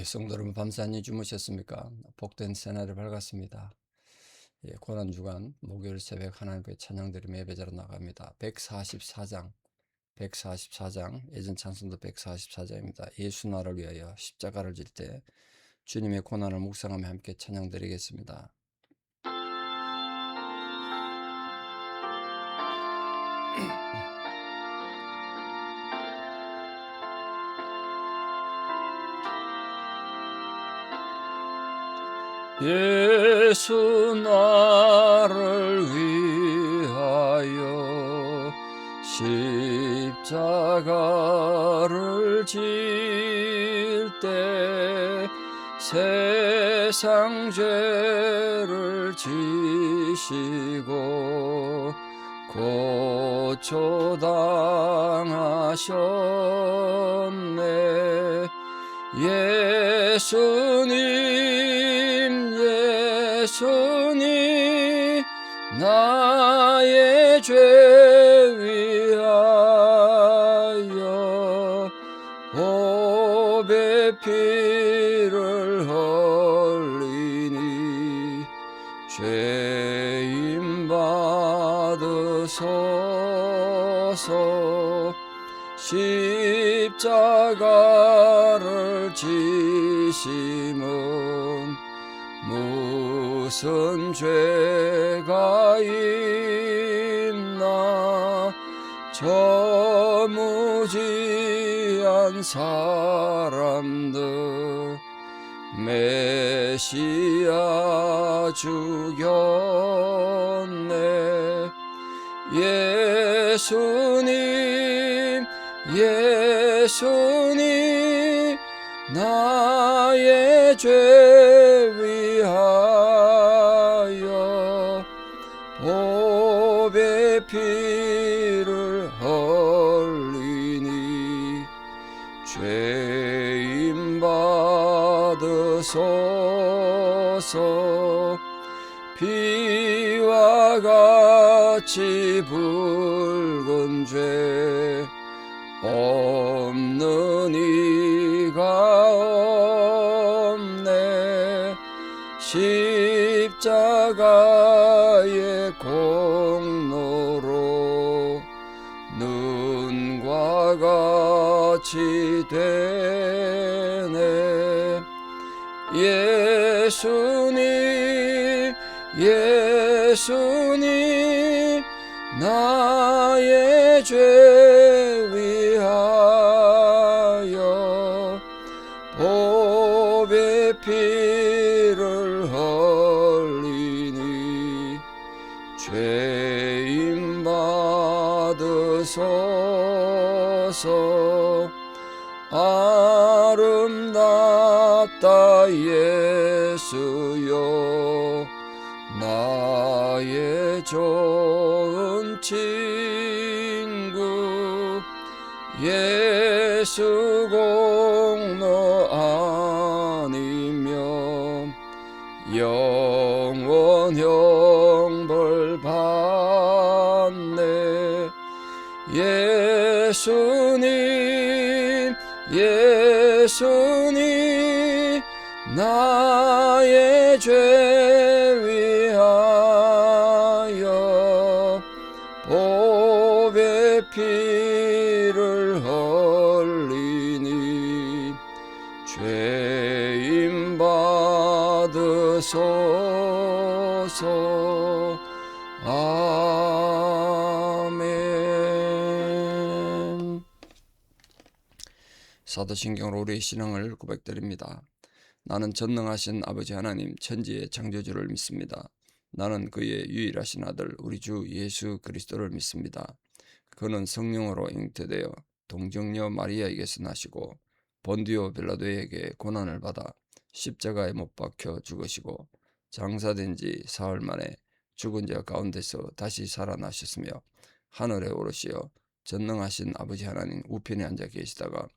성도 여러분, 밤새 안녕히 주무셨습니까? 복된 새날을 밝았습니다. 고난주간 목요일 새벽 하나님께 찬양드리며 예배자로 나갑니다. 144장 예전 찬송도 144장입니다. 예수 나를 위하여 십자가를 질 때 주님의 고난을 묵상하며 함께 찬양드리겠습니다. 예수 나를 위하여 십자가를 질 때 세상 죄를 지시고 고초당하셨네. 예수님 나의 죄 위하여 보배 피를 흘리니 죄인 받으소서. 십자가를 지심은 무슨 죄가 있나. 저 무지한 사람들 메시아 죽였네. 예수님 나의 죄 위하여 보배 피를 흘리니 죄인 받으소서. 피와 같이 붉은 죄 없는 이가 없네. 십자가의 공로로 눈과 같이 되네. 예수님 나의 죄 위하여 보배 피를 흘리니 죄인 받으소서. 아름답다 예수여 나의 좋은 친구. 예수 공로 아니면 영원 형벌 받네. 예수님 나의 죄 위하여 보배 피를 흘리니 죄인 받으소서. 아멘. 사도신경으로 우리의 신앙을 고백드립니다. 나는 전능하신 아버지 하나님 천지의 창조주를 믿습니다. 나는 그의 유일하신 아들 우리 주 예수 그리스도를 믿습니다. 그는 성령으로 잉태되어 동정녀 마리아에게서 나시고 본디오 빌라도에게 고난을 받아 십자가에 못 박혀 죽으시고 장사된 지 사흘 만에 죽은 자 가운데서 다시 살아나셨으며 하늘에 오르시어 전능하신 아버지 하나님 우편에 앉아 계시다가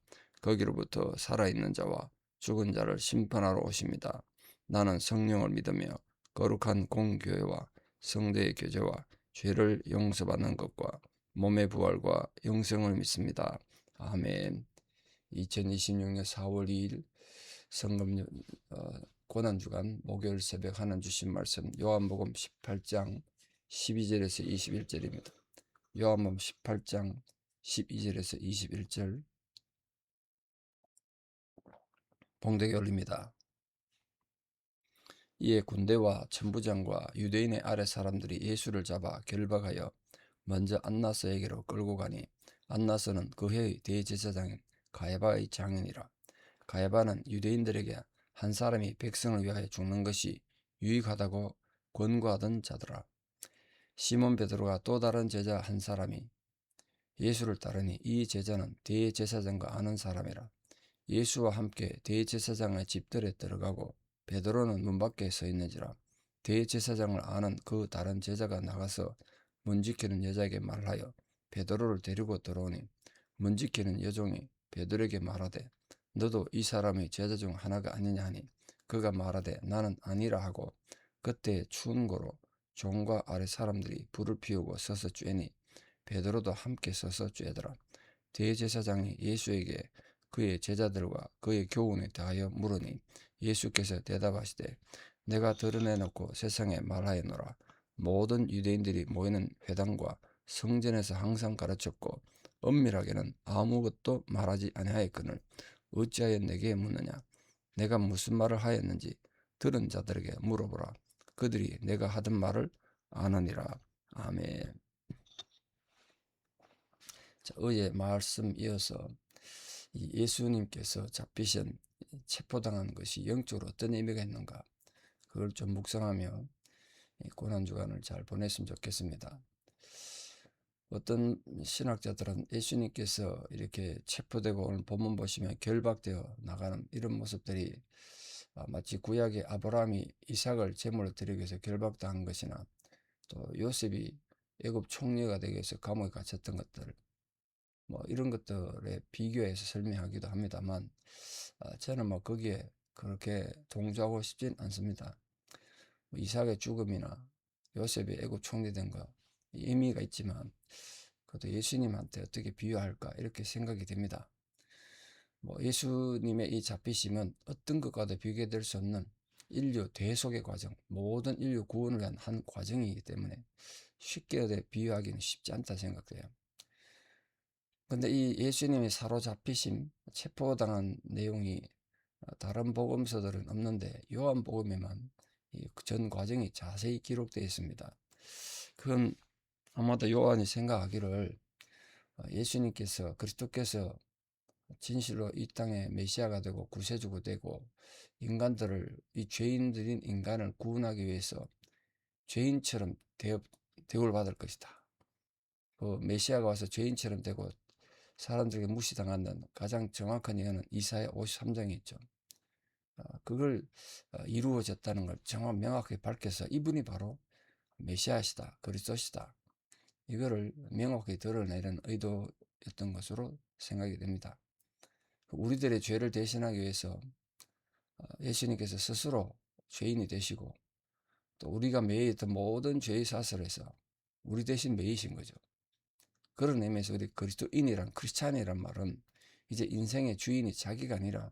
거기로부터 살아있는 자와 죽은 자를 심판하러 오십니다. 나는 성령을 믿으며 거룩한 공교회와 성도의 교제와 죄를 용서받는 것과 몸의 부활과 영생을 믿습니다. 아멘. 2026년 4월 2일 성금 고난주간 목요일 새벽 하나님 주신 말씀 요한복음 18장 12절에서 21절입니다. 요한복음 18장 12절에서 21절 봉독에 올립니다. 이에 군대와 천부장과 유대인의 아랫 사람들이 예수를 잡아 결박하여 먼저 안나스에게로 끌고 가니 안나스는 그 해의 대제사장인 가야바의 장인이라. 가야바는 유대인들에게 한 사람이 백성을 위하여 죽는 것이 유익하다고 권고하던 자더라. 시몬 베드로가 또 다른 제자 한 사람이 예수를 따르니 이 제자는 대제사장과 아는 사람이라. 예수와 함께 대제사장의 집들에 들어가고 베드로는 문 밖에 서 있는지라. 대제사장을 아는 그 다른 제자가 나가서 문 지키는 여자에게 말하여 베드로를 데리고 들어오니 문 지키는 여종이 베드로에게 말하되 너도 이 사람의 제자 중 하나가 아니냐 하니 그가 말하되 나는 아니라 하고 그때 추운 고로 종과 아래 사람들이 불을 피우고 서서 쬐니 베드로도 함께 서서 쬐더라. 대제사장이 예수에게 그의 제자들과 그의 교훈에 대하여 물으니 예수께서 대답하시되 내가 드러내놓고 세상에 말하여노라. 모든 유대인들이 모이는 회당과 성전에서 항상 가르쳤고 엄밀하게는 아무것도 말하지 아니하였거늘 어찌하여 내게 묻느냐. 내가 무슨 말을 하였는지 들은 자들에게 물어보라. 그들이 내가 하던 말을 아느니라. 아멘. 자, 어제 말씀 이어서 예수님께서 잡히신 체포당한 것이 영적으로 어떤 의미가 있는가, 그걸 좀 묵상하며 고난주간을 잘 보냈으면 좋겠습니다. 어떤 신학자들은 예수님께서 이렇게 체포되고 오늘 본문 보시면 결박되어 나가는 이런 모습들이 마치 구약의 아브라함이 이삭을 제물로 드리기 위해서 결박당한 것이나 또 요셉이 애굽 총리가 되기 위해서 감옥에 갇혔던 것들, 뭐 이런 것들에 비교해서 설명하기도 합니다만 저는 뭐 거기에 그렇게 동조하고 싶진 않습니다. 이삭의 죽음이나 요셉이 애굽 총리 된 거 의미가 있지만 그것도 예수님한테 어떻게 비유할까 이렇게 생각이 됩니다. 뭐 예수님의 이 잡히심은 어떤 것과도 비교될 수 없는 인류 대속의 과정, 모든 인류 구원을 위한 한 과정이기 때문에 쉽게 비유하기는 쉽지 않다 생각돼요. 근데 이 예수님의 사로잡히심, 체포당한 내용이 다른 복음서들은 없는데 요한복음에만 전 과정이 자세히 기록되어 있습니다. 그건 아마도 요한이 생각하기를 예수님께서, 그리스도께서 진실로 이 땅에 메시아가 되고 구세주가 되고 인간들을, 이 죄인들인 인간을 구원하기 위해서 죄인처럼 대우를 받을 것이다. 그 메시아가 와서 죄인처럼 되고 사람들에게 무시당한다는 가장 정확한 예언은 이사야 53장에 있죠. 그걸 이루어졌다는 걸 정말 명확하게 밝혀서 이분이 바로 메시아시다, 그리스도시다, 이거를 명확하게 드러내는 의도였던 것으로 생각이 됩니다. 우리들의 죄를 대신하기 위해서 예수님께서 스스로 죄인이 되시고 또 우리가 매였던 모든 죄의 사슬에서 우리 대신 매이신 거죠. 그런 의미에서 우리 그리스도인이란, 크리스찬이란 말은 이제 인생의 주인이 자기가 아니라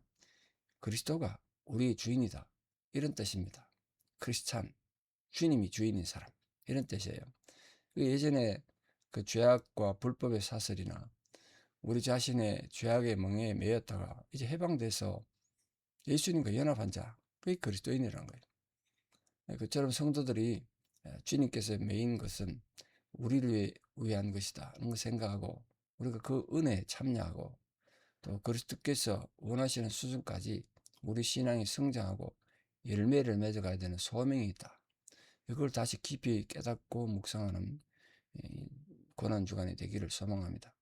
그리스도가 우리의 주인이다, 이런 뜻입니다. 크리스찬, 주님이 주인인 사람, 이런 뜻이에요. 예전에 그 죄악과 불법의 사슬이나 우리 자신의 죄악의 멍에에 매였다가 이제 해방돼서 예수님과 연합한 자, 그게 그리스도인이라는 거예요. 그처럼 성도들이 주님께서 매인 것은 우리를 위한 것이다 이런 걸 생각하고 우리가 그 은혜에 참여하고 또 그리스도께서 원하시는 수준까지 우리 신앙이 성장하고 열매를 맺어가야 되는 소명이 있다. 이걸 다시 깊이 깨닫고 묵상하는 고난주간이 되기를 소망합니다.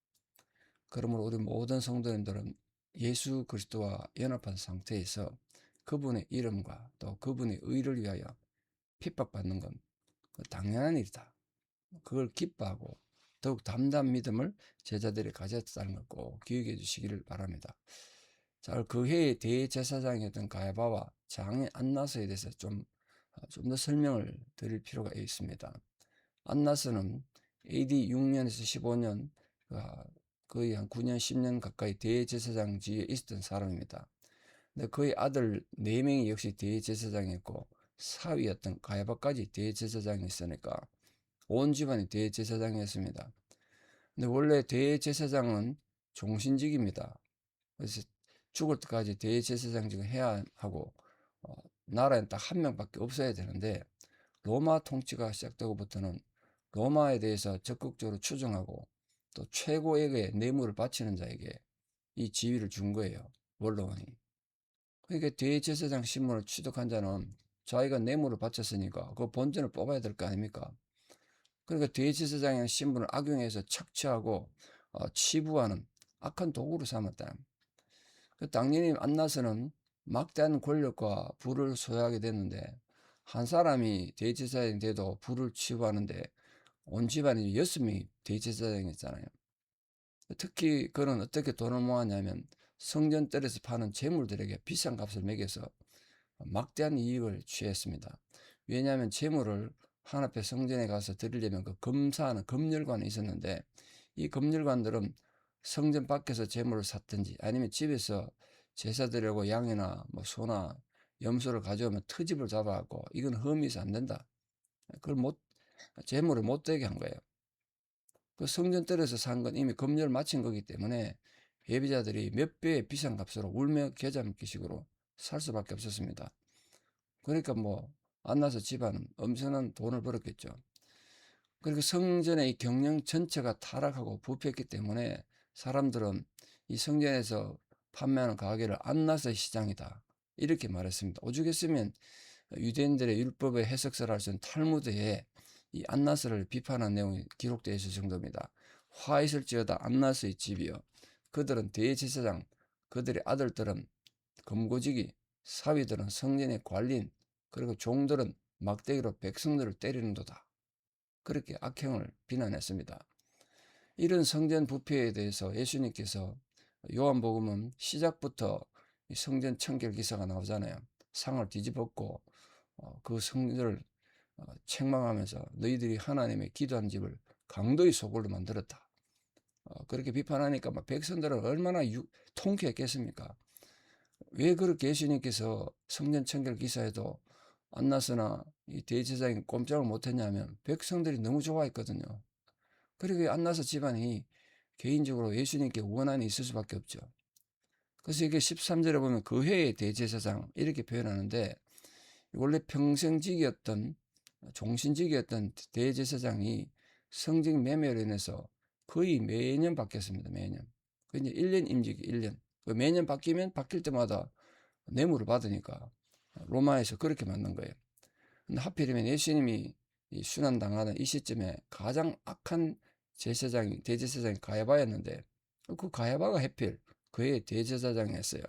그러므로 우리 모든 성도님들은 예수 그리스도와 연합한 상태에서 그분의 이름과 또 그분의 의를 위하여 핍박받는 건 당연한 일이다. 그걸 기뻐하고 더욱 담대한 믿음을 제자들이 가졌다는 걸 꼭 기억해 주시기를 바랍니다. 자, 그 해의 대제사장이었던 가야바와 장인 안나스에 대해서 좀 더 설명을 드릴 필요가 있습니다. 안나스는 AD 6년에서 15년, 거의 한 9년, 10년 가까이 대제사장 지위에 있었던 사람입니다. 근데 그의 아들 4명이 역시 대제사장이었고 사위였던 가야바까지 대제사장이 있으니까 온 집안이 대제사장이었습니다. 근데 원래 대제사장은 종신직입니다. 그래서 죽을 때까지 대제사장직을 해야 하고 나라엔 딱 한 명밖에 없어야 되는데 로마 통치가 시작되고부터는 로마에 대해서 적극적으로 추종하고 또 최고액의 뇌물을 바치는 자에게 이 지위를 준 거예요. 원로원이. 그러니까 대제사장 신분을 취득한 자는 자기가 뇌물을 바쳤으니까 그 본전을 뽑아야 될 거 아닙니까? 그러니까 대제사장의 신분을 악용해서 착취하고 치부하는 악한 도구로 삼았다. 그 당연히 안나스는 막대한 권력과 부를 소유하게 됐는데 한 사람이 대제사장이 돼도 부를 치부하는데 온 집안이 6명이 대제사장이었잖아요. 특히 그는 어떻게 돈을 모았냐면 성전뜰에서 파는 재물들에게 비싼 값을 매겨서 막대한 이익을 취했습니다. 왜냐하면 재물을 하나님 앞에 성전에 가서 드리려면 그 검사하는 검열관이 있었는데 이 검열관들은 성전 밖에서 재물을 샀든지 아니면 집에서 제사 드리려고 양이나 뭐 소나 염소를 가져오면 트집을 잡아갖고 이건 흠이서 안 된다. 그걸 재물을 못 되게 한 거예요. 그 성전뜰에서 산 건 이미 검열 마친 거기 때문에 예비자들이 몇 배의 비싼 값으로 울며 겨자 먹기식으로 살 수밖에 없었습니다. 그러니까 뭐 안나서 집안은 엄청난 돈을 벌었겠죠. 그리고 성전의 이 경영 전체가 타락하고 부패했기 때문에 사람들은 이 성전에서 판매하는 가게를 안나서의 시장이다 이렇게 말했습니다. 오죽했으면 유대인들의 율법의 해석서를 할 수 있는 탈무드에 이 안나스를 비판한 내용이 기록되어 있을 정도입니다. 화 있을지어다 안나스의 집이여. 그들은 대제사장, 그들의 아들들은 검고지기, 사위들은 성전의 관리인, 그리고 종들은 막대기로 백성들을 때리는도다. 그렇게 악행을 비난했습니다. 이런 성전 부패에 대해서 예수님께서 요한복음은 시작부터 성전 청결 기사가 나오잖아요. 상을 뒤집었고 그 성전을 책망하면서 너희들이 하나님의 기도한 집을 강도의 소굴로 만들었다. 그렇게 비판하니까 막 백성들은 얼마나 통쾌했겠습니까? 왜 그렇게 예수님께서 성전 청결 기사에도 안나스나 이 대제사장이 꼼짝을 못했냐면 백성들이 너무 좋아했거든요. 그리고 안나스 집안이 개인적으로 예수님께 원한이 있을 수밖에 없죠. 그래서 이게 13절에 보면 그 해의 대제사장 이렇게 표현하는데 원래 평생직이었던 종신직이었던 대제사장이 성직 매매로 인해서 거의 매년 바뀌었습니다. 매년. 그 이제 1년 임직이 1년. 매년 바뀌면 바뀔 때마다 뇌물을 받으니까 로마에서 그렇게 만든 거예요. 근데 하필이면 예수님이 순환당하는 이 시점에 가장 악한 대제사장이 가야바였는데 그 가야바가 하필 그의 대제사장이었어요.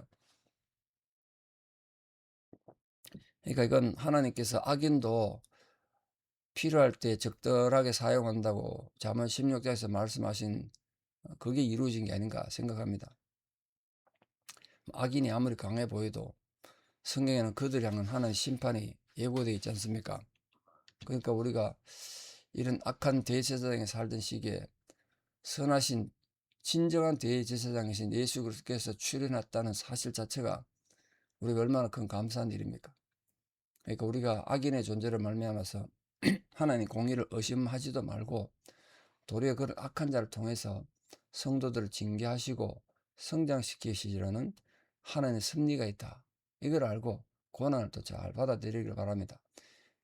그러니까 이건 하나님께서 악인도 필요할 때 적절하게 사용한다고 잠언 16장에서 말씀하신 그게 이루어진 게 아닌가 생각합니다. 악인이 아무리 강해 보여도 성경에는 그들을 향한 하나님의 심판이 예고되어 있지 않습니까? 그러니까 우리가 이런 악한 대제사장에 살던 시기에 선하신 진정한 대제사장이신 예수 그리스도께서 출현했다는 사실 자체가 우리가 얼마나 큰 감사한 일입니까? 그러니까 우리가 악인의 존재를 말미암아서 하나님 공의를 의심하지도 말고 도리어 그런 악한 자를 통해서 성도들을 징계하시고 성장시키시려는 하나님의 섭리가 있다. 이걸 알고 고난을 또 잘 받아들이길 바랍니다.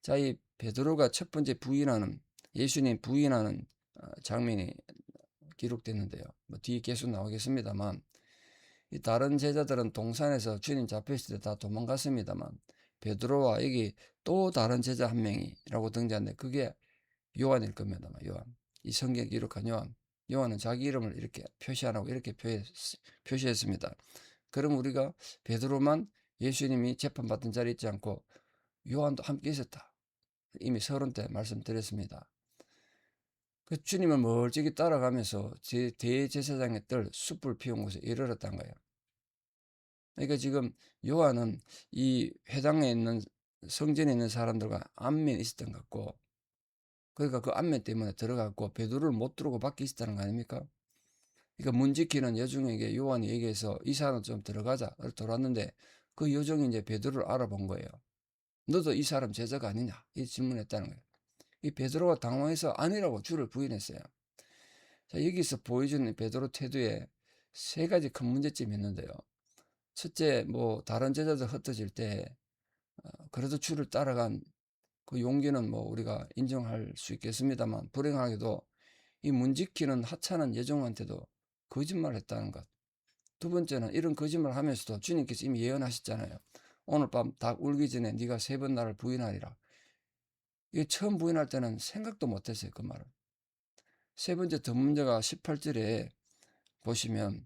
자, 이 베드로가 첫 번째 부인하는 예수님 부인하는 장면이 기록됐는데요. 뭐 뒤에 계속 나오겠습니다만 이 다른 제자들은 동산에서 주님 잡혔을 때 다 도망갔습니다만 베드로와 여기 또 다른 제자 한 명이라고 등장하는데 그게 요한일 겁니다. 요한. 이 성경에 기록한 요한. 요한은 자기 이름을 이렇게 표시 안 하고 이렇게 표시했습니다. 그럼 우리가 베드로만 예수님이 재판받던 자리에 있지 않고 요한도 함께 있었다. 이미 서론 때 말씀드렸습니다. 그 주님을 멀찍이 따라가면서 대제사장의 뜰 숯불 피운 곳에 이르렀단 거예요. 그러니까 지금 요한은 이 회당에 있는 성전에 있는 사람들과 안면이 있었던 것 같고 그러니까 그 안면 때문에 들어갔고 베드로를 못 들어오고 밖에 있었다는 거 아닙니까? 그러니까 문 지키는 여중에게 요한이 얘기해서 이 사람 좀 들어가자. 돌았는데 그 요정이 이제 베드로를 알아본 거예요. 너도 이 사람 제자가 아니냐? 이 질문했다는 거예요. 이 베드로가 당황해서 아니라고 주를 부인했어요. 자, 여기서 보여주는 베드로 태도에 세 가지 큰 문제점이 있는데요. 첫째, 뭐 다른 제자들 흩어질 때 그래도 주를 따라간 그 용기는 뭐 우리가 인정할 수 있겠습니다만, 불행하게도 이 문지키는 하찮은 여종한테도 거짓말을 했다는 것. 두 번째는 이런 거짓말을 하면서도 주님께서 이미 예언하셨잖아요. 오늘 밤 닭 울기 전에 네가 3번 나를 부인하리라. 이게 처음 부인할 때는 생각도 못했어요, 그 말을. 세 번째 더 문제가 18절에 보시면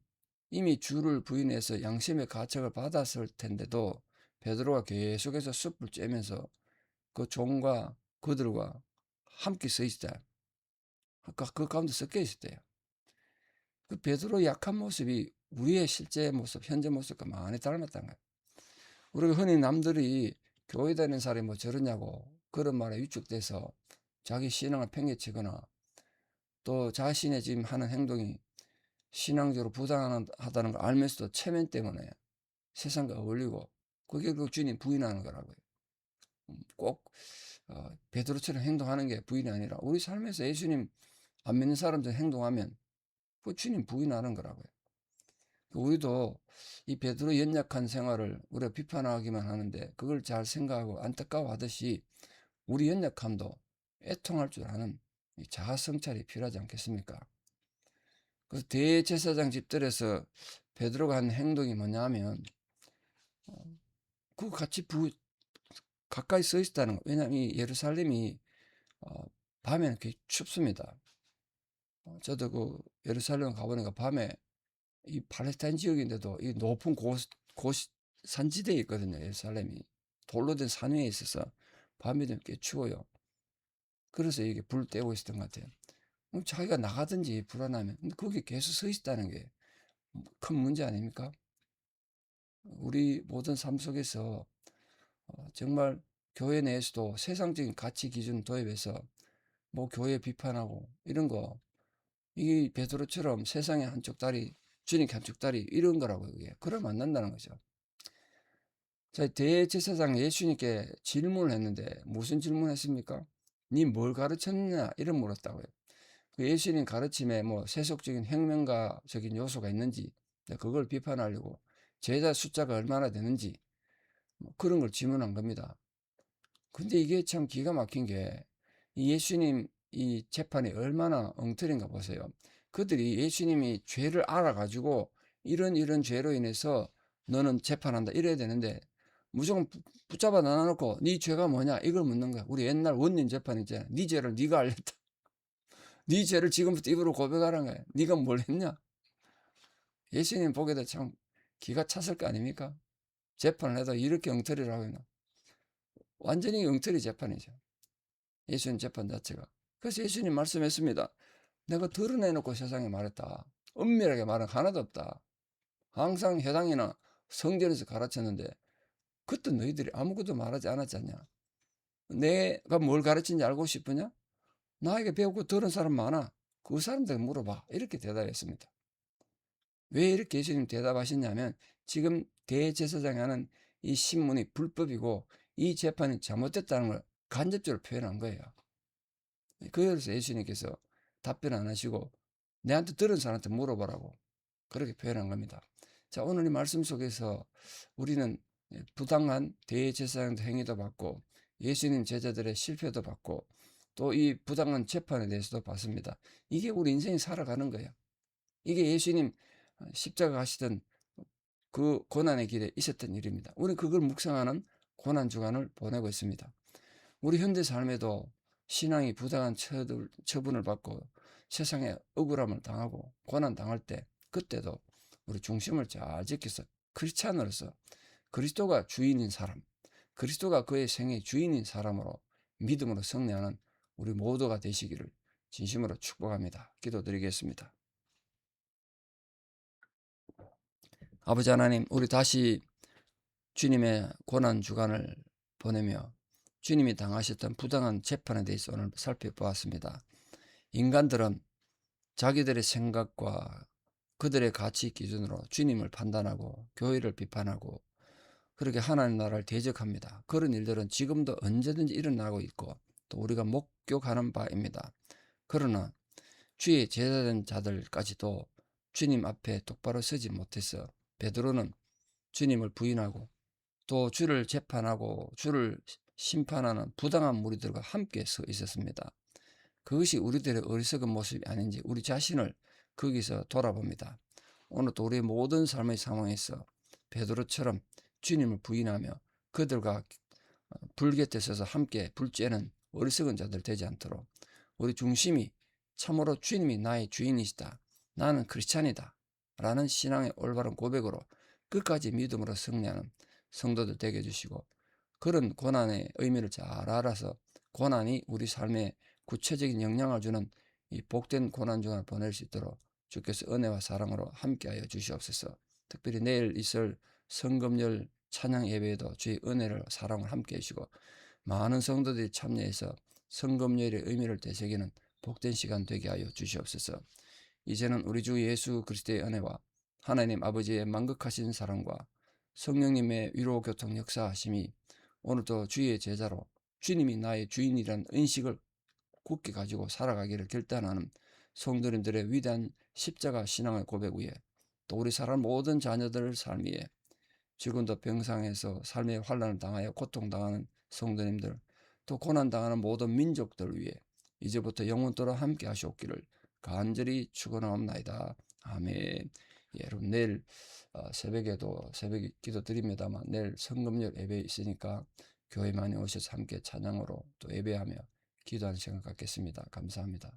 이미 주를 부인해서 양심의 가책을 받았을 텐데도 베드로가 계속해서 숯불 쬐면서 그 종과 그들과 함께 서 있어요. 그 가운데 섞여 있을 때요. 그 베드로의 약한 모습이 우리의 실제 모습, 현재 모습과 많이 닮았다는 거예요. 우리가 흔히 남들이 교회 다니는 사람이 뭐 저러냐고 그런 말에 위축돼서 자기 신앙을 팽개치거나 또 자신의 지금 하는 행동이 신앙적으로 부당하다는 걸 알면서도 체면 때문에 세상과 어울리고 그게 그 주님 부인하는 거라고요. 꼭 베드로처럼 행동하는 게 부인이 아니라 우리 삶에서 예수님 안 믿는 사람들 행동하면 그 주님 부인하는 거라고요. 우리도 이 베드로 연약한 생활을 우리가 비판하기만 하는데 그걸 잘 생각하고 안타까워하듯이 우리 연약함도 애통할 줄 아는 자아 성찰이 필요하지 않겠습니까? 그래서 대제사장 집들에서 베드로가 한 행동이 뭐냐면 그 같이 가까이 서 있었다는 거. 왜냐하면 이 예루살렘이 어, 밤에는 굉장히 춥습니다. 저도 그 예루살렘 가보니까 밤에 이 팔레스타인 지역인데도 이 높은 산지대에 있거든요. 예루살렘이 돌로 된 산 위에 있어서 밤이 되면 꽤 추워요. 그래서 이게 불 떼고 있었던 것 같아요. 자기가 나가든지 불안하면 근데 거기 계속 서 있다는 게 큰 문제 아닙니까? 우리 모든 삶 속에서 정말 교회 내에서도 세상적인 가치 기준 도입해서 뭐 교회 비판하고 이런 거 이게 베드로처럼 세상의 한쪽 다리 주님의 한쪽 다리 이런 거라고요. 이게 그러면 안 된다는 거죠. 자, 대제사장 예수님께 질문을 했는데 무슨 질문했습니까? 니 뭘 가르쳤느냐 이런 물었다고요. 그 예수님 가르침에 뭐 세속적인 혁명가적인 요소가 있는지 그걸 비판하려고 제자 숫자가 얼마나 되는지 뭐 그런 걸 질문한 겁니다. 근데 이게 참 기가 막힌 게 이 예수님 이 재판이 얼마나 엉터리인가 보세요. 그들이 예수님이 죄를 알아가지고 이런 죄로 인해서 너는 재판한다 이래야 되는데 무조건 붙잡아 놔놓고 네 죄가 뭐냐 이걸 묻는 거야. 우리 옛날 원님 재판 있잖아. 네 죄를 네가 알렸다. 네 죄를 지금부터 입으로 고백하라는 거야. 네가 뭘 했냐? 예수님 보게도 참 기가 찼을 거 아닙니까? 재판을 해도 이렇게 엉터리라고 했나? 완전히 엉터리 재판이죠. 예수님 재판 자체가. 그래서 예수님 말씀했습니다. 내가 드러내놓고 세상에 말했다. 은밀하게 말은 하나도 없다. 항상 회당이나 성전에서 가르쳤는데 그때 너희들이 아무것도 말하지 않았잖냐. 내가 뭘 가르친지 알고 싶으냐? 나에게 배우고 들은 사람 많아. 그 사람들 물어봐. 이렇게 대답했습니다. 왜 이렇게 예수님 대답하셨냐면 지금 대제사장이 하는 이 신문이 불법이고 이 재판이 잘못됐다는 걸 간접적으로 표현한 거예요. 그래서 예수님께서 답변 안 하시고 내한테 들은 사람한테 물어보라고 그렇게 표현한 겁니다. 자, 오늘 이 말씀 속에서 우리는 부당한 대제사장의 행위도 받고 예수님 제자들의 실패도 받고 또 이 부당한 재판에 대해서도 받습니다. 이게 우리 인생이 살아가는 거예요. 이게 예수님 십자가 가시던 그 고난의 길에 있었던 일입니다. 우리는 그걸 묵상하는 고난 주간을 보내고 있습니다. 우리 현대 삶에도 신앙이 부당한 처분을 받고 세상에 억울함을 당하고 고난 당할 때 그때도 우리 중심을 잘 지켜서 크리스찬으로서 그리스도가 주인인 사람, 그리스도가 그의 생의 주인인 사람으로 믿음으로 승리하는 우리 모두가 되시기를 진심으로 축복합니다. 기도드리겠습니다. 아버지 하나님, 우리 다시 주님의 고난 주간을 보내며 주님이 당하셨던 부당한 재판에 대해서 오늘 살펴보았습니다. 인간들은 자기들의 생각과 그들의 가치 기준으로 주님을 판단하고 교회를 비판하고 그렇게 하나님 나라를 대적합니다. 그런 일들은 지금도 언제든지 일어나고 있고 또 우리가 목격하는 바입니다. 그러나 주의 제자된 자들까지도 주님 앞에 똑바로 서지 못해서 베드로는 주님을 부인하고 또 주를 재판하고 주를 심판하는 부당한 무리들과 함께 서 있었습니다. 그것이 우리들의 어리석은 모습이 아닌지 우리 자신을 거기서 돌아봅니다. 오늘 또 우리의 모든 삶의 상황에서 베드로처럼 주님을 부인하며 그들과 불 곁에 서서 함께 불 쬐는 어리석은 자들 되지 않도록 우리 중심이 참으로 주님이 나의 주인이시다. 나는 크리스찬이다. 라는 신앙의 올바른 고백으로 끝까지 믿음으로 승리하는 성도들 되게 해주시고 그런 고난의 의미를 잘 알아서 고난이 우리 삶에 구체적인 영향을 주는 이 복된 고난 중을 보낼 수 있도록 주께서 은혜와 사랑으로 함께하여 주시옵소서. 특별히 내일 있을 성금열 찬양 예배에도 주의 은혜를 사랑을 함께 해주시고 많은 성도들이 참여해서 성금열의 의미를 되새기는 복된 시간 되게 하여 주시옵소서. 이제는 우리 주 예수 그리스도의 은혜와 하나님 아버지의 만극하신 사랑과 성령님의 위로 교통 역사하심이 오늘도 주의 제자로 주님이 나의 주인이라는 인식을 굳게 가지고 살아가기를 결단하는 성도님들의 위대한 십자가 신앙의 고백 위에 또 우리 사람 모든 자녀들 삶 위에 지금도 병상에서 삶의 환난을 당하여 고통당하는 성도님들 또 고난당하는 모든 민족들 위해 이제부터 영원토록 함께 하시옵기를 간절히 축원하옵나이다. 아멘. 예, 여러분 내일 새벽에도 새벽 기도 드립니다만 내일 성금열 예배 있으니까 교회 많이 오셔서 함께 찬양으로 또 예배하며 기도하는 시간 갖겠습니다. 감사합니다.